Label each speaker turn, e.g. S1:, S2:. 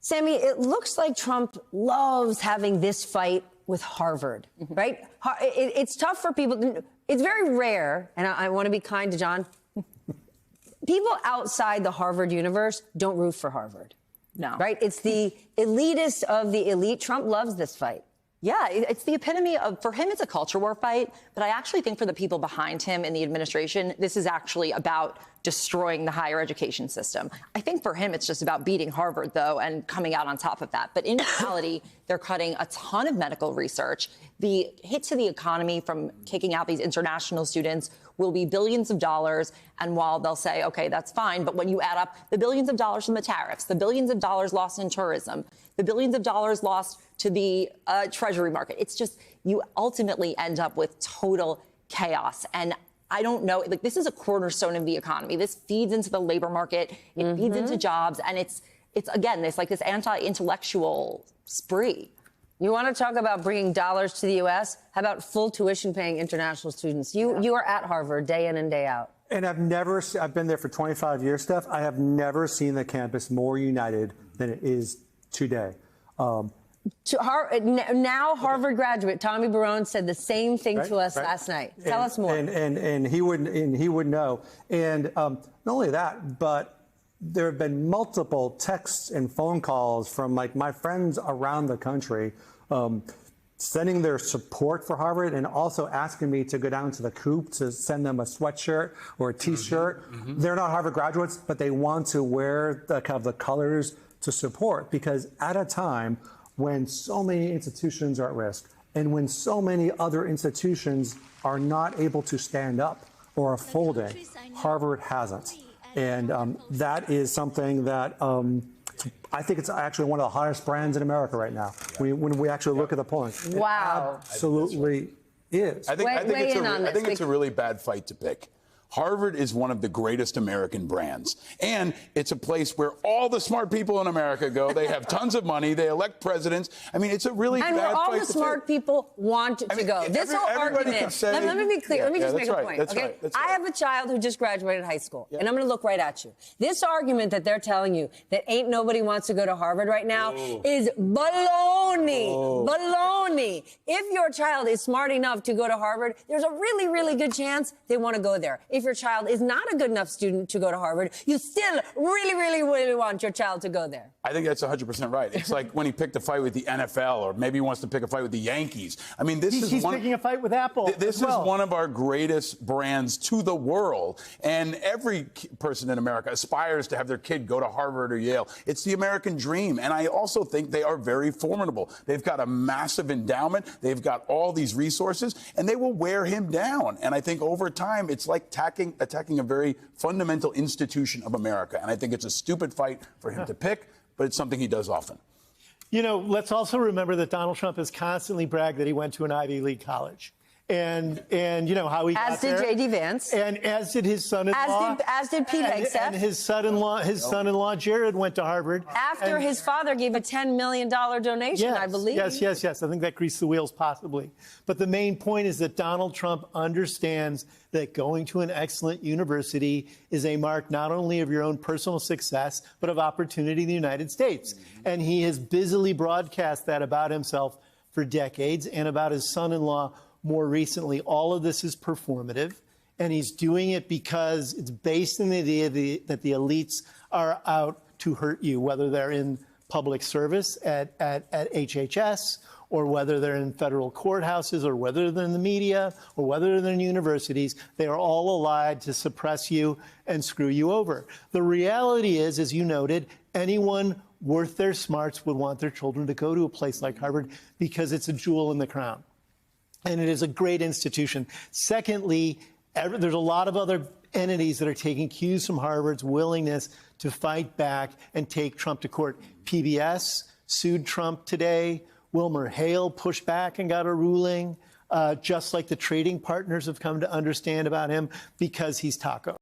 S1: Sammy, it looks like Trump loves having this fight with Harvard, right? It's tough for people. It's very rare, and I want to be kind to John. People outside the Harvard universe don't root for Harvard.
S2: No.
S1: Right? It's the elitist of the elite. Trump loves this fight.
S2: Yeah, it's the epitome of, for him, it's a culture war fight. But I actually think for the people behind him in the administration, this is actually about destroying the higher education system. I think for him, it's just about beating Harvard, though, and coming out on top of that. But in reality, they're cutting a ton of medical research. The hit to the economy from kicking out these international students will be billions of dollars. And while they'll say, OK, that's fine, but when you add up the billions of dollars from the tariffs, the billions of dollars lost in tourism, the billions of dollars lost to the Treasury market, it's just you ultimately end up with total chaos. And I don't know, like, this is a cornerstone of the economy. This feeds into the labor market. It feeds into jobs. And it's again, this anti-intellectual spree.
S1: You want to talk about bringing dollars to the U.S.? How about full tuition paying international students? You are at Harvard day in and day out.
S3: And I've been there for 25 years, Steph. I have never seen the campus more united than it is today.
S1: Now Harvard graduate Tommy Barone said the same thing to us last night. Tell us more.
S3: And he would know. And not only that, but there have been multiple texts and phone calls from my friends around the country, sending their support for Harvard and also asking me to go down to the Coop to send them a sweatshirt or a T-shirt. They're not Harvard graduates, but they want to wear the colors to support, because at a time when so many institutions are at risk and when so many other institutions are not able to stand up or are folding, Harvard hasn't. And that is something that I think it's actually one of the hottest brands in America right now. When we actually look at the polling.
S1: Wow.
S3: It absolutely is.
S4: I think it's a really bad fight to pick. Harvard is one of the greatest American brands. And it's a place where all the smart people in America go. They have tons of money. They elect presidents. I mean, it's a really bad fight to pick.
S1: And where all the smart people want to go. This whole argument. Let me be clear. Let me just make a point. Okay? I have a child who just graduated high school, and I'm going to look right at you. This argument that they're telling you that ain't nobody wants to go to Harvard right now is baloney. Baloney. If your child is smart enough to go to Harvard, there's a really, really good chance they want to go there. If your child is not a good enough student to go to Harvard, you still really, really, really want your child to go there.
S4: I think that's 100% right. It's like when he picked a fight with the NFL, or maybe he wants to pick a fight with the Yankees. I mean, he's
S3: picking a fight with Apple.
S4: This is one of our greatest brands to the world. And every person in America aspires to have their kid go to Harvard or Yale. It's the American dream. And I also think they are very formidable. They've got a massive endowment. They've got all these resources, and they will wear him down. And I think over time, it's like attacking a very fundamental institution of America. And I think it's a stupid fight for him to pick, but it's something he does often.
S5: You know, let's also remember that Donald Trump has constantly bragged that he went to an Ivy League college. And you know how he got there.
S1: As did J.D. Vance.
S5: And as did his son-in-law.
S1: As did Pete Hegseth.
S5: And his son-in-law Jared went to Harvard.
S1: After his father gave a $10 million donation, I believe.
S5: Yes. I think that greased the wheels possibly. But the main point is that Donald Trump understands that going to an excellent university is a mark not only of your own personal success, but of opportunity in the United States. And he has busily broadcast that about himself for decades, and about his son-in-law more recently. All of this is performative, and he's doing it because it's based on the idea that the elites are out to hurt you, whether they're in public service at HHS, or whether they're in federal courthouses, or whether they're in the media, or whether they're in universities. They are all allied to suppress you and screw you over. The reality is, as you noted, anyone worth their smarts would want their children to go to a place like Harvard because it's a jewel in the crown. And it is a great institution. Secondly, there's a lot of other entities that are taking cues from Harvard's willingness to fight back and take Trump to court. PBS sued Trump today. Wilmer Hale pushed back and got a ruling, just like the trading partners have come to understand about him, because he's tacos.